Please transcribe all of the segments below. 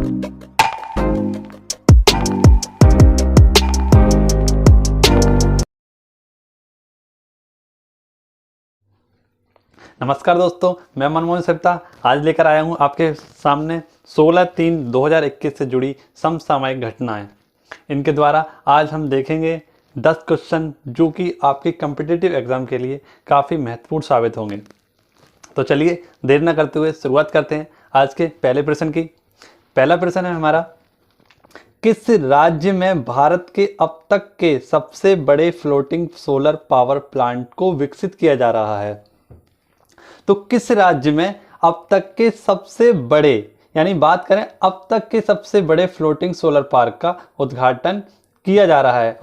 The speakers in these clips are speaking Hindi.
नमस्कार दोस्तों, मैं मनमोहन सप्ता आज लेकर आया हूं आपके सामने 16/3/2021 से जुड़ी समसामयिक घटनाएं। इनके द्वारा आज हम देखेंगे 10 क्वेश्चन जो कि आपके कॉम्पिटिटिव एग्जाम के लिए काफ़ी महत्वपूर्ण साबित होंगे। तो चलिए देर न करते हुए शुरुआत करते हैं आज के पहले प्रश्न की। पहला प्रश्न है हमारा, किस राज्य में भारत के अब तक के सबसे बड़े फ्लोटिंग सोलर पावर प्लांट को विकसित किया जा रहा है? तो किस राज्य में अब तक के सबसे बड़े, यानी बात करें अब तक के सबसे बड़े फ्लोटिंग सोलर पार्क का उद्घाटन किया जा रहा है,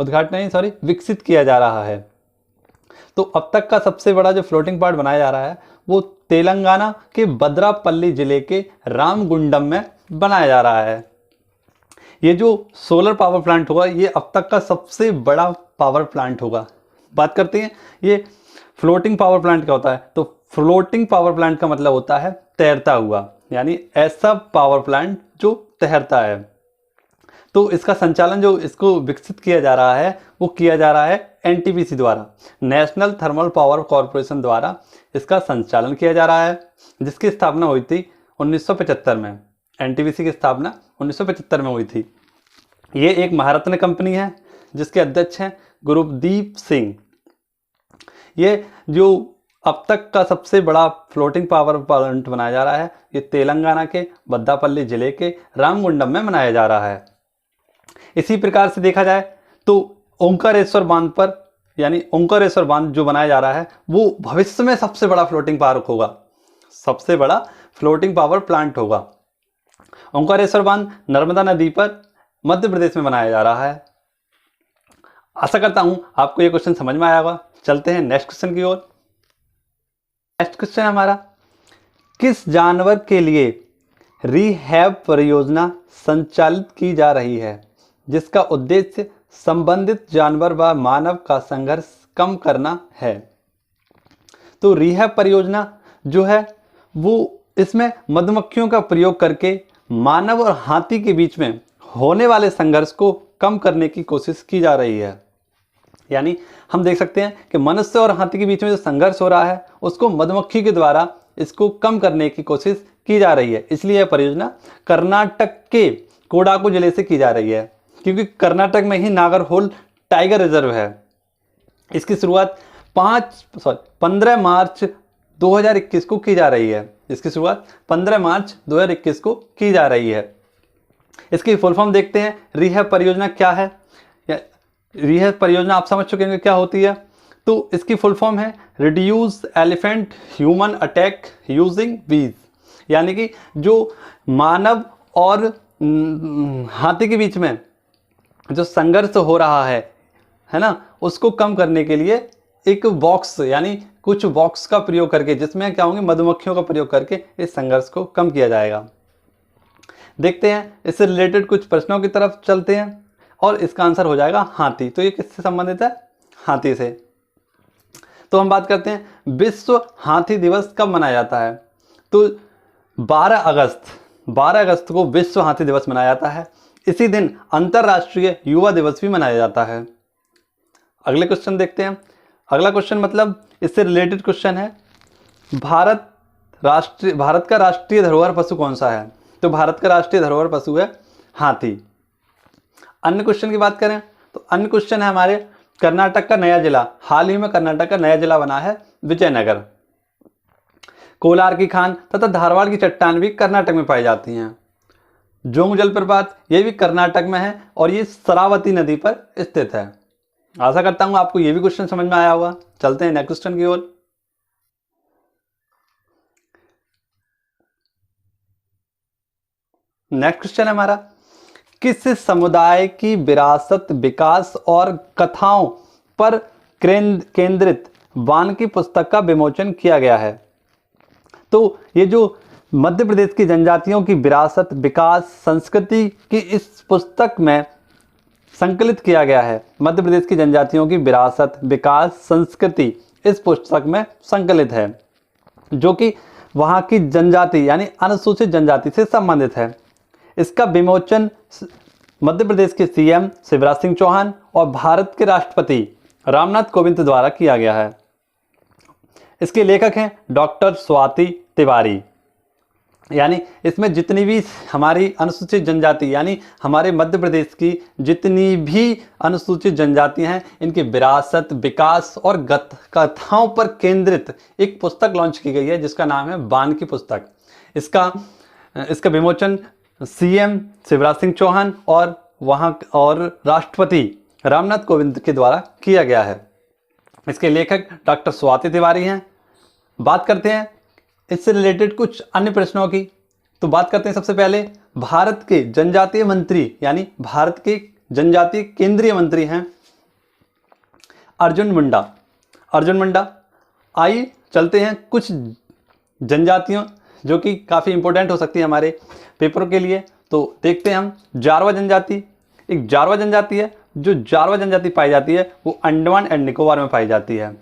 विकसित किया जा रहा है। तो अब तक का सबसे बड़ा जो फ्लोटिंग पार्क बनाया जा रहा है वो तेलंगाना के भद्रापल्ली जिले के रामगुंडम में बनाया जा रहा है। ये जो सोलर पावर प्लांट होगा ये अब तक का सबसे बड़ा पावर प्लांट होगा। बात करते हैं ये फ्लोटिंग पावर प्लांट क्या होता है। तो फ्लोटिंग पावर प्लांट का मतलब होता है तैरता हुआ, यानी ऐसा पावर प्लांट जो तैरता है। तो इसका संचालन जो इसको विकसित किया जा रहा है वो किया जा रहा है एनटीपीसी द्वारा, नेशनल थर्मल पावर कॉरपोरेशन द्वारा इसका संचालन किया जा रहा है, जिसकी स्थापना हुई थी 1975 में। एनटीपीसी की स्थापना 1975 में हुई थी। ये एक महारत्न कंपनी है जिसके अध्यक्ष हैं गुरदीप सिंह। ये जो अब तक का सबसे बड़ा फ्लोटिंग पावर प्लांट बनाया जा रहा है ये तेलंगाना के भद्रापल्ली जिले के रामगुंडम में बनाया जा रहा है। इसी प्रकार से देखा जाए तो ओंकारेश्वर बांध पर, यानी ओंकारेश्वर बांध जो बनाया जा रहा है वो भविष्य में सबसे बड़ा फ्लोटिंग पार्क होगा, सबसे बड़ा फ्लोटिंग पावर प्लांट होगा। ओंकारेश्वर बांध नर्मदा नदी पर मध्य प्रदेश में बनाया जा रहा है। आशा करता हूं आपको ये क्वेश्चन समझ में आया होगा। चलते हैं नेक्स्ट क्वेश्चन की ओर। नेक्स्ट क्वेश्चन हमारा, किस जानवर के लिए रिहैब परियोजना संचालित की जा रही है जिसका उद्देश्य संबंधित जानवर व मानव का संघर्ष कम करना है? तो रिहैब परियोजना जो है वो इसमें मधुमक्खियों का प्रयोग करके मानव और हाथी के बीच में होने वाले संघर्ष को कम करने की कोशिश की जा रही है। यानी हम देख सकते हैं कि मनुष्य और हाथी के बीच में जो संघर्ष हो रहा है उसको मधुमक्खी के द्वारा इसको कम करने की कोशिश की जा रही है। इसलिए यह परियोजना कर्नाटक के कोडागु जिले से की जा रही है, क्योंकि कर्नाटक में ही नागरहोल टाइगर रिजर्व है। इसकी शुरुआत 15 मार्च 2021 को की जा रही है। इसकी शुरुआत 15 मार्च 2021 को की जा रही है। इसकी फुल फॉर्म देखते हैं, रिहैब परियोजना क्या है। रिहैब परियोजना आप समझ चुके हैं क्या होती है। तो इसकी फुल फॉर्म है reduce elephant human attack using बीज, यानी कि जो मानव और हाथी के बीच में जो संघर्ष हो रहा है ना, उसको कम करने के लिए एक बॉक्स, यानी कुछ बॉक्स का प्रयोग करके, जिसमें क्या होंगे मधुमक्खियों का प्रयोग करके इस संघर्ष को कम किया जाएगा। देखते हैं इससे रिलेटेड कुछ प्रश्नों की तरफ चलते हैं और इसका आंसर हो जाएगा हाथी। तो ये किससे संबंधित है? हाथी से। तो हम बात करते हैं विश्व हाथी दिवस कब मनाया जाता है। तो 12 अगस्त को विश्व हाथी दिवस मनाया जाता है। इसी दिन अंतर्राष्ट्रीय युवा दिवस भी मनाया जाता है। अगले क्वेश्चन देखते हैं। अगला क्वेश्चन मतलब इससे रिलेटेड क्वेश्चन है, भारत का राष्ट्रीय धरोहर पशु कौन सा है? तो भारत का राष्ट्रीय धरोहर पशु है हाथी। अन्य क्वेश्चन की बात करें तो अन्य क्वेश्चन है हमारे, कर्नाटक का नया जिला, हाल ही में कर्नाटक का नया जिला बना है विजयनगर। कोलार की खान तथा धारवाड़ की चट्टान भी कर्नाटक में पाई जाती हैं। जोंग जलप्रपात ये भी कर्नाटक में है और ये शरावती नदी पर स्थित है। आशा करता हूं आपको ये भी क्वेश्चन समझ में आया होगा। चलते हैं नेक्स्ट क्वेश्चन की ओर। नेक्स्ट क्वेश्चन है हमारा, किस समुदाय की विरासत, विकास और कथाओं पर केंद्रित वाल्मीकि पुस्तक का विमोचन किया गया है? तो ये जो मध्य प्रदेश की जनजातियों की विरासत, विकास, संस्कृति की इस पुस्तक में संकलित किया गया है। मध्य प्रदेश की जनजातियों की विरासत, विकास, संस्कृति इस पुस्तक में संकलित है, जो कि वहाँ की जनजाति यानी अनुसूचित जनजाति से संबंधित है। इसका विमोचन मध्य प्रदेश के सीएम शिवराज सिंह चौहान और भारत के राष्ट्रपति रामनाथ कोविंद द्वारा किया गया है। इसके लेखक हैं डॉक्टर स्वाति तिवारी। यानी इसमें जितनी भी हमारी अनुसूचित जनजाति यानी हमारे मध्य प्रदेश की जितनी भी अनुसूचित जनजातियां हैं, इनकी विरासत, विकास और कथाओं पर केंद्रित एक पुस्तक लॉन्च की गई है जिसका नाम है बान की पुस्तक। इसका विमोचन सीएम शिवराज सिंह चौहान और राष्ट्रपति रामनाथ कोविंद के द्वारा किया गया है। इसके लेखक डॉक्टर स्वाति तिवारी हैं। बात करते हैं इससे रिलेटेड कुछ अन्य प्रश्नों की। तो बात करते हैं सबसे पहले भारत के जनजातीय मंत्री यानी भारत के जनजातीय केंद्रीय मंत्री हैं अर्जुन मुंडा। आइए चलते हैं कुछ जनजातियों जो कि काफ़ी इंपॉर्टेंट हो सकती है हमारे पेपरों के लिए। तो देखते हैं हम जारवा जनजाति। एक जारवा जनजाति है। जो जारवा जनजाति पाई जाती है वो अंडमान एंड निकोबार में पाई जाती है।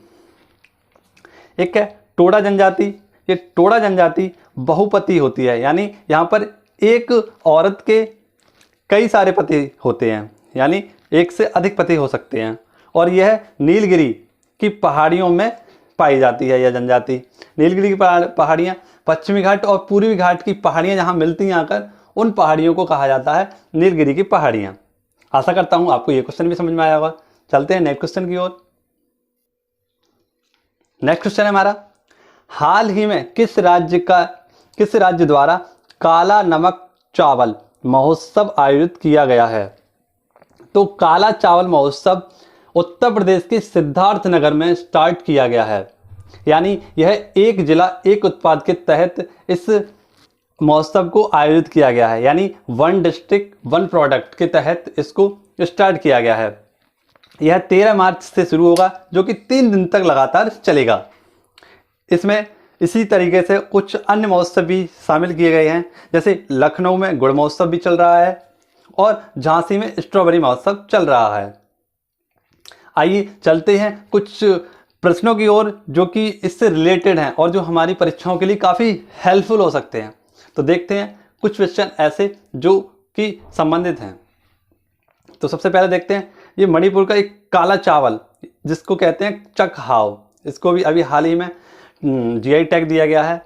एक है टोडा जनजाति। ये टोडा जनजाति बहुपति होती है, यानी यहाँ पर एक औरत के कई सारे पति होते हैं, यानी एक से अधिक पति हो सकते हैं। और यह नीलगिरी की पहाड़ियों में पाई जाती है। यह जनजाति नीलगिरी की पहाड़ियाँ, पश्चिमी घाट और पूर्वी घाट की पहाड़ियाँ जहाँ मिलती हैं आकर, उन पहाड़ियों को कहा जाता है नीलगिरी की पहाड़ियाँ। आशा करता हूँ आपको ये क्वेश्चन भी समझ में आया होगा। चलते हैं नेक्स्ट क्वेश्चन की ओर। नेक्स्ट क्वेश्चन है हमारा, हाल ही में किस राज्य द्वारा काला नमक चावल महोत्सव आयोजित किया गया है? तो काला चावल महोत्सव उत्तर प्रदेश के सिद्धार्थनगर में स्टार्ट किया गया है। यानी यह एक जिला एक उत्पाद के तहत इस महोत्सव को आयोजित किया गया है, यानी वन डिस्ट्रिक्ट वन प्रोडक्ट के तहत इसको स्टार्ट किया गया है। यह 13 मार्च से शुरू होगा, जो कि 3 दिन तक लगातार चलेगा। इसमें इसी तरीके से कुछ अन्य महोत्सव भी शामिल किए गए हैं, जैसे लखनऊ में गुड़ महोत्सव भी चल रहा है और झांसी में स्ट्रॉबेरी महोत्सव चल रहा है। आइए चलते हैं कुछ प्रश्नों की ओर जो कि इससे रिलेटेड हैं और जो हमारी परीक्षाओं के लिए काफ़ी हेल्पफुल हो सकते हैं। तो देखते हैं कुछ क्वेश्चन ऐसे जो कि संबंधित हैं। तो सबसे पहले देखते हैं ये मणिपुर का एक काला चावल जिसको कहते हैं चकहाव, इसको भी अभी हाल ही में जीआई टैग दिया गया है।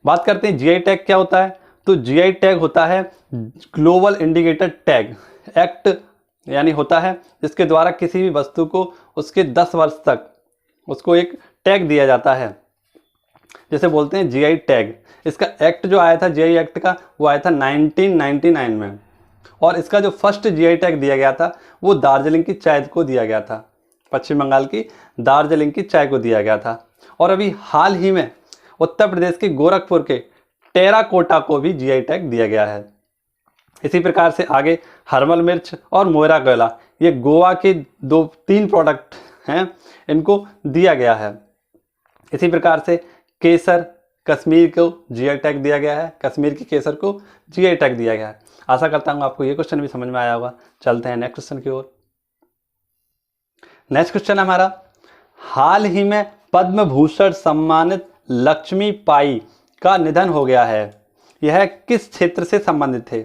बात करते हैं जीआई टैग क्या होता है। तो जीआई टैग होता है ग्लोबल इंडिकेटर टैग एक्ट, यानी होता है जिसके द्वारा किसी भी वस्तु को उसके 10 वर्ष तक उसको एक टैग दिया जाता है, जैसे बोलते हैं जीआई टैग। इसका एक्ट जो आया था जीआई एक्ट का, वो आया था 1999 में, और इसका जो फर्स्ट जीआई टैग दिया गया था वो दार्जिलिंग की चाय को दिया गया था। पश्चिम बंगाल की दार्जिलिंग की चाय को दिया गया था। और अभी हाल ही में उत्तर प्रदेश के गोरखपुर के टेराकोटा को भी जीआई टैग दिया गया है। इसी प्रकार से आगे हरमल मिर्च और मोयरा कोयला, ये गोवा के 2-3 प्रोडक्ट हैं, इनको दिया गया है। इसी प्रकार से केसर, कश्मीर को जीआई टैग दिया गया है। कश्मीर के केसर को जीआई टैग दिया गया है। आशा करता हूँ आपको ये क्वेश्चन भी समझ में आया होगा। चलते हैं नेक्स्ट क्वेश्चन की ओर। नेक्स्ट क्वेश्चन हमारा, हाल ही में पद्म भूषण सम्मानित लक्ष्मी पाई का निधन हो गया है। यह किस क्षेत्र से संबंधित थे?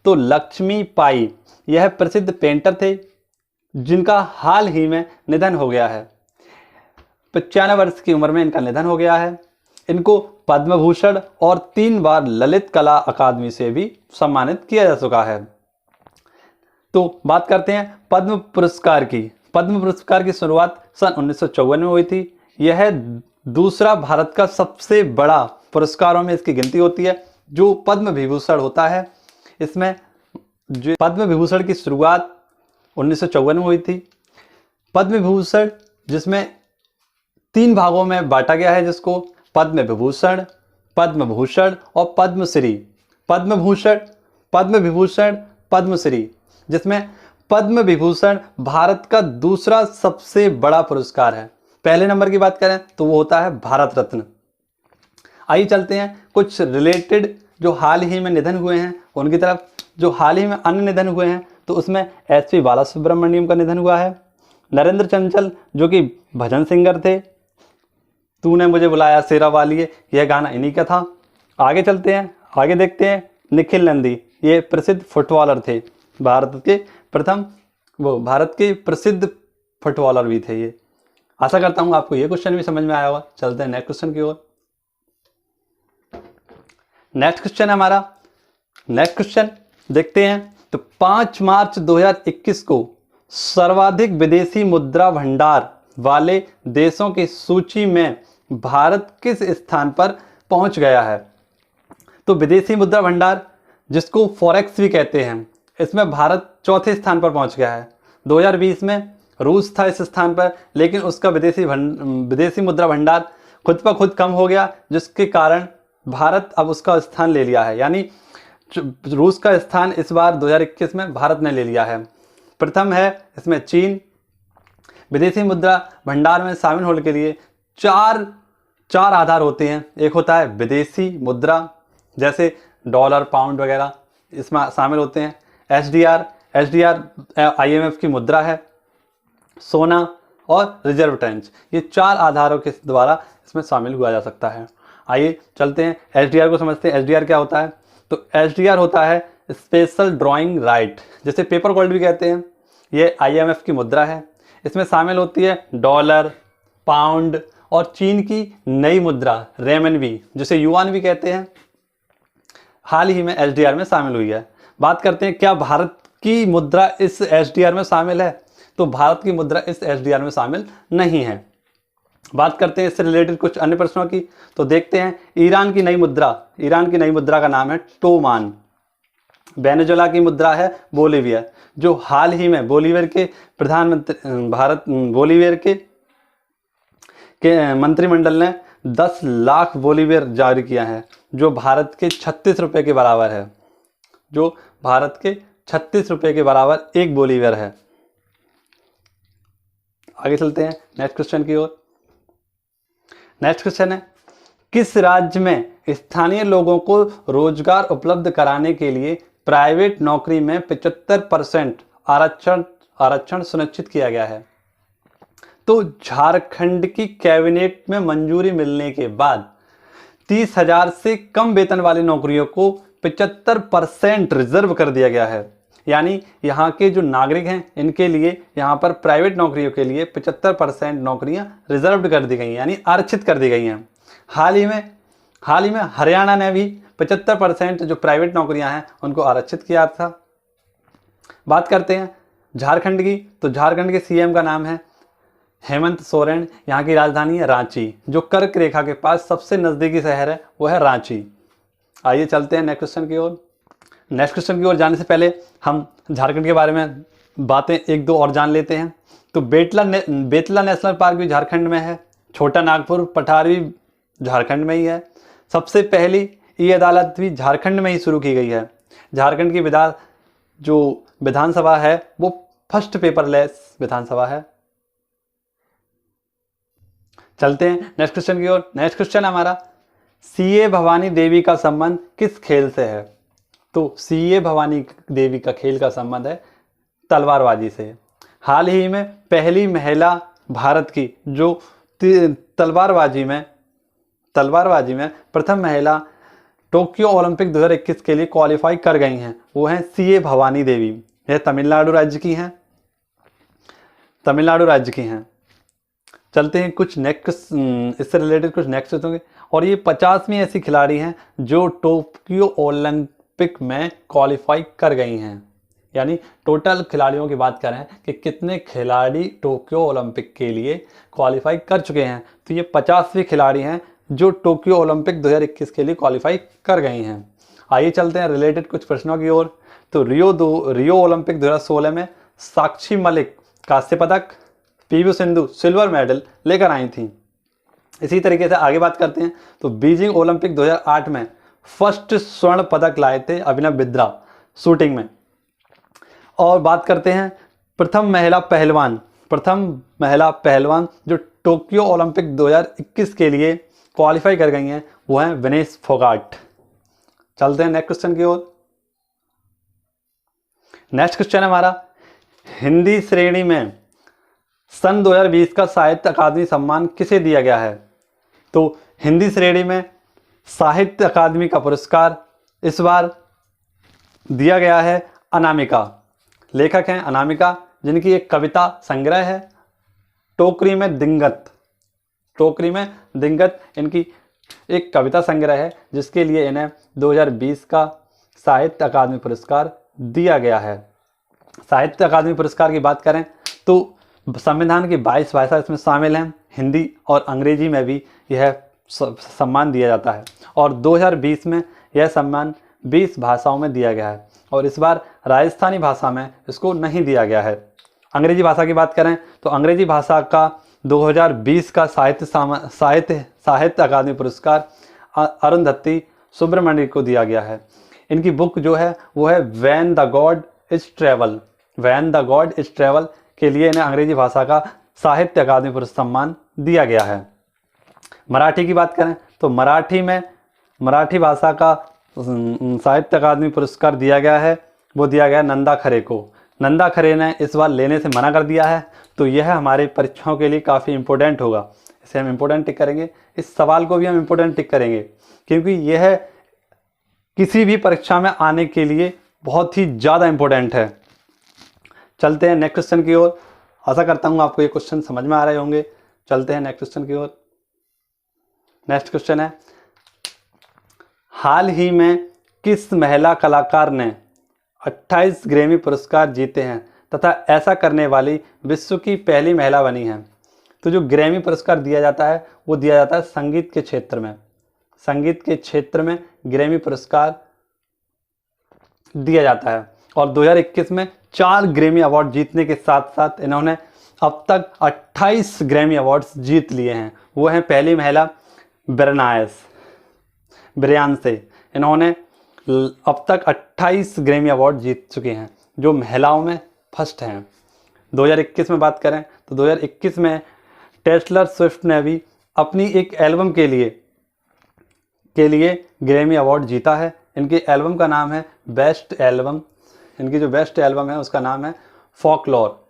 तो लक्ष्मी पाई यह प्रसिद्ध पेंटर थे जिनका हाल ही में निधन हो गया है। 95 वर्ष की उम्र में इनका निधन हो गया है। इनको पद्म भूषण और 3 बार ललित कला अकादमी से भी सम्मानित किया जा चुका है। तो बात करते हैं पद्म पुरस्कार की। पद्म पुरस्कार की शुरुआत सन 1954 में हुई थी। यह दूसरा भारत का सबसे बड़ा पुरस्कारों में इसकी गिनती होती है, जो पद्म विभूषण होता है। इसमें जो पद्म विभूषण की शुरुआत 1954 में हुई थी। पद्म विभूषण जिसमें 3 भागों में बांटा गया है, जिसको पद्म विभूषण, पद्म भूषण और पद्मश्री। पद्म भूषण, पद्म विभूषण, पद्मश्री, जिसमें पद्म विभूषण भारत का दूसरा सबसे बड़ा पुरस्कार है। पहले नंबर की बात करें तो वो होता है भारत रत्न। आइए चलते हैं कुछ रिलेटेड जो हाल ही में निधन हुए हैं उनकी तरफ। जो हाल ही में अन्य निधन हुए हैं तो उसमें एसपी बालासुब्रमण्यम का निधन हुआ है। नरेंद्र चंचल जो कि भजन सिंगर थे, तूने मुझे बुलाया शेरा वालिए, यह गाना इन्हीं का था। आगे चलते हैं, आगे देखते हैं निखिल नंदी, ये प्रसिद्ध फुटबॉलर थे, भारत के प्रसिद्ध फुटबॉलर भी थे ये। आशा करता हूँ आपको ये क्वेश्चन भी समझ में आया होगा। चलते हैं नेक्स्ट क्वेश्चन की ओर। नेक्स्ट क्वेश्चन है हमारा, नेक्स्ट क्वेश्चन देखते हैं। तो 5 मार्च 2021 को सर्वाधिक विदेशी मुद्रा भंडार वाले देशों की सूची में भारत किस स्थान पर पहुंच गया है? तो विदेशी मुद्रा भंडार, जिसको फॉरेक्स भी कहते हैं, इसमें भारत चौथे स्थान पर पहुंच गया है। 2020 में रूस था इस स्थान पर, लेकिन उसका विदेशी मुद्रा भंडार खुद ब खुद कम हो गया, जिसके कारण भारत अब उसका स्थान ले लिया है। यानी रूस का स्थान इस बार 2021 में भारत ने ले लिया है। प्रथम है इसमें चीन। विदेशी मुद्रा भंडार में शामिल होने के लिए चार आधार होते हैं। एक होता है विदेशी मुद्रा, जैसे डॉलर, पाउंड वगैरह इसमें शामिल होते हैं। एसडीआर IMF की मुद्रा है। सोना और रिजर्व ट्रेंच, ये 4 आधारों के द्वारा इसमें शामिल हुआ जा सकता है। आइए चलते हैं एसडीआर को समझते हैं। एसडीआर क्या होता है? तो एसडीआर होता है स्पेशल ड्राइंग राइट, जैसे पेपर गोल्ड भी कहते हैं। ये IMF की मुद्रा है। इसमें शामिल होती है डॉलर, पाउंड और चीन की नई मुद्रा रेमनबी, जिसे युआन भी कहते हैं, हाल ही में एसडीआर में शामिल हुई है। बात करते हैं क्या भारत की मुद्रा इस एसडीआर में शामिल है? तो भारत की मुद्रा इस एसडीआर में शामिल नहीं है। बात करते हैं इससे रिलेटेड कुछ अन्य प्रश्नों की। तो देखते हैं ईरान की नई मुद्रा का नाम है टोमान। वेनेजुएला की मुद्रा है बोलीविया, जो हाल ही में बोलीवियर के मंत्रिमंडल ने 10 लाख बोलीवियर जारी किया है, जो भारत के 36 रुपये के बराबर है। जो भारत के 36 रुपये के बराबर एक बोलीवियर है। आगे चलते हैं नेक्स्ट क्वेश्चन की ओर। नेक्स्ट क्वेश्चन है, किस राज्य में स्थानीय लोगों को रोजगार उपलब्ध कराने के लिए प्राइवेट नौकरी में 75% आरक्षण सुनिश्चित किया गया है? तो झारखंड की कैबिनेट में मंजूरी मिलने के बाद 30,000 से कम वेतन वाली नौकरियों को 75% रिजर्व कर दिया गया है। यानी यहाँ के जो नागरिक हैं, इनके लिए यहाँ पर प्राइवेट नौकरियों के लिए 75% नौकरियाँ रिजर्व कर दी गई हैं, यानी आरक्षित कर दी गई हैं। हाल ही में हरियाणा ने भी 75% जो प्राइवेट नौकरियाँ हैं उनको आरक्षित किया था। बात करते हैं झारखंड की। तो झारखंड के CM का नाम है हेमंत सोरेन। यहाँ की राजधानी है रांची। जो कर्क रेखा के पास सबसे नज़दीकी शहर है वो है रांची। आइए चलते हैं नेक्स्ट क्वेश्चन की ओर। नेक्स्ट क्वेश्चन की ओर जाने से पहले हम झारखंड के बारे में बातें 1-2 और जान लेते हैं। तो बेतला नेशनल पार्क भी झारखंड में है। छोटा नागपुर पठार भी झारखंड में ही है। सबसे पहली ई-अदालत भी झारखंड में ही शुरू की गई है। झारखंड की विधानसभा है वो फर्स्ट पेपरलेस विधानसभा है। चलते हैं नेक्स्ट क्वेश्चन की ओर। नेक्स्ट क्वेश्चन हमारा, CA भवानी देवी का संबंध किस खेल से है? तो CA भवानी देवी का खेल का संबंध है तलवारबाजी से। हाल ही में पहली महिला भारत की जो तलवारबाजी में प्रथम महिला टोक्यो ओलंपिक 2021 के लिए क्वालिफाई कर गई हैं, वो हैं CA भवानी देवी। यह तमिलनाडु राज्य की हैं। चलते हैं कुछ नेक्स्ट इससे रिलेटेड कुछ नेक्स्ट होंगे। और ये 50वीं ऐसी खिलाड़ी हैं जो टोक्यो ओलंपिक में क्वालिफाई कर गई हैं। यानी टोटल खिलाड़ियों की बात करें कि कितने खिलाड़ी टोक्यो ओलंपिक के लिए क्वालिफाई कर चुके हैं, तो ये 50वीं खिलाड़ी हैं जो टोक्यो ओलंपिक 2021 के लिए क्वालिफाई कर गई हैं। आइए चलते हैं रिलेटेड कुछ प्रश्नों की ओर। तो रियो ओलंपिक 2016 में साक्षी मलिक कांस्य पदक, PV सिंधु सिल्वर मेडल लेकर आई थी। इसी तरीके से आगे बात करते हैं। तो बीजिंग ओलंपिक 2008 में फर्स्ट स्वर्ण पदक लाए थे अभिनव बिंद्रा शूटिंग में। और बात करते हैं प्रथम महिला पहलवान जो टोक्यो ओलंपिक 2021 के लिए क्वालिफाई कर गई हैं, वो हैं विनेश फोगाट। चलते हैं नेक्स्ट क्वेश्चन की ओर। नेक्स्ट क्वेश्चन है हमारा, हिंदी श्रेणी में सन 2020 का साहित्य अकादमी सम्मान किसे दिया गया है? तो हिंदी श्रेणी में साहित्य अकादमी का पुरस्कार इस बार दिया गया है अनामिका। लेखक हैं अनामिका, जिनकी एक कविता संग्रह है टोकरी में दिंगत। टोकरी में दिंगत इनकी एक कविता संग्रह है, जिसके लिए इन्हें 2020 का साहित्य अकादमी पुरस्कार दिया गया है। साहित्य अकादमी पुरस्कार की बात करें तो संविधान की 22 भाषा इसमें शामिल हैं। हिंदी और अंग्रेजी में भी यह सम्मान दिया जाता है और 2020 में यह सम्मान 20 भाषाओं में दिया गया है और इस बार राजस्थानी भाषा में इसको नहीं दिया गया है। अंग्रेजी भाषा की बात करें तो अंग्रेजी भाषा का 2020 का साहित्य अकादमी पुरस्कार अरुंधति सुब्रमण्यम को दिया गया है। इनकी बुक जो है वो है when the God is travel. When the God is travel के लिए इन्हें अंग्रेजी भाषा का साहित्य अकादमी पुरस्कार सम्मान दिया गया है। मराठी की बात करें तो मराठी भाषा का साहित्य अकादमी पुरस्कार दिया गया है, वो दिया गया नंदा खरे को। नंदा खरे ने इस बार लेने से मना कर दिया है, तो यह हमारे परीक्षाओं के लिए काफ़ी इंपॉर्टेंट होगा। इसे हम इंपॉर्टेंट टिक करेंगे, इस सवाल को भी हम इंपॉर्टेंट टिक करेंगे, क्योंकि यह किसी भी परीक्षा में आने के लिए बहुत ही ज़्यादा इंपॉर्टेंट है। चलते हैं नेक्स्ट क्वेश्चन की ओर। आशा करता हूँ आपको ये क्वेश्चन समझ में आ रहे होंगे। चलते हैं नेक्स्ट क्वेश्चन की ओर। नेक्स्ट क्वेश्चन है, हाल ही में किस महिला कलाकार ने 28 ग्रैमी पुरस्कार जीते हैं तथा ऐसा करने वाली विश्व की पहली महिला बनी है? तो जो ग्रैमी पुरस्कार दिया जाता है वो दिया जाता है संगीत के क्षेत्र में। संगीत के क्षेत्र में ग्रैमी पुरस्कार दिया जाता है और 2021 में 4 ग्रैमी अवार्ड जीतने के साथ साथ इन्होंने अब तक 28 ग्रैमी अवार्ड्स जीत लिए हैं। वो हैं पहली महिला ब्रियांसे। इन्होंने अब तक 28 ग्रैमी अवार्ड जीत चुके हैं, जो महिलाओं में फर्स्ट हैं। 2021 में बात करें तो 2021 में टेलर स्विफ्ट ने भी अपनी एक एल्बम के लिए ग्रैमी अवार्ड जीता है। इनकी एल्बम का नाम है बेस्ट एल्बम। इनकी जो बेस्ट एल्बम है उसका नाम है फॉकलोर।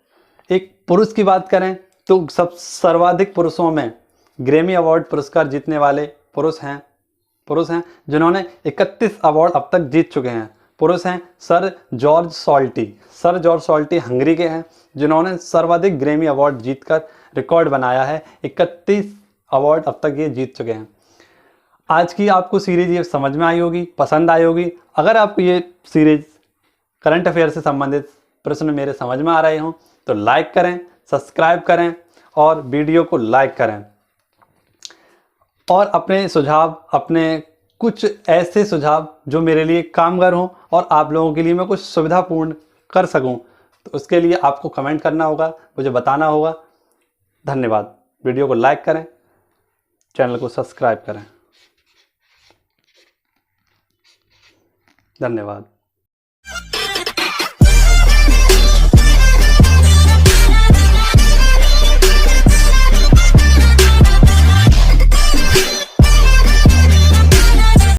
एक पुरुष की बात करें तो सर्वाधिक पुरुषों में ग्रैमी अवार्ड पुरस्कार जीतने वाले पुरुष हैं जिन्होंने 31 अवार्ड अब तक जीत चुके हैं। पुरुष हैं सर जॉर्ज सॉल्टी हंगरी के हैं, जिन्होंने सर्वाधिक ग्रैमी अवार्ड जीतकर रिकॉर्ड बनाया है। 31 अवार्ड अब तक ये जीत चुके हैं। आज की आपको सीरीज ये समझ में आई होगी, पसंद आई होगी। अगर आपको ये सीरीज करंट अफेयर से संबंधित प्रश्न मेरे समझ में आ रहे हों तो लाइक करें, सब्सक्राइब करें और वीडियो को लाइक करें। और अपने सुझाव, अपने कुछ ऐसे सुझाव जो मेरे लिए कामगार हों और आप लोगों के लिए मैं कुछ सुविधापूर्ण कर सकूं, तो उसके लिए आपको कमेंट करना होगा, मुझे बताना होगा। धन्यवाद। वीडियो को लाइक करें, चैनल को सब्सक्राइब करें। धन्यवाद।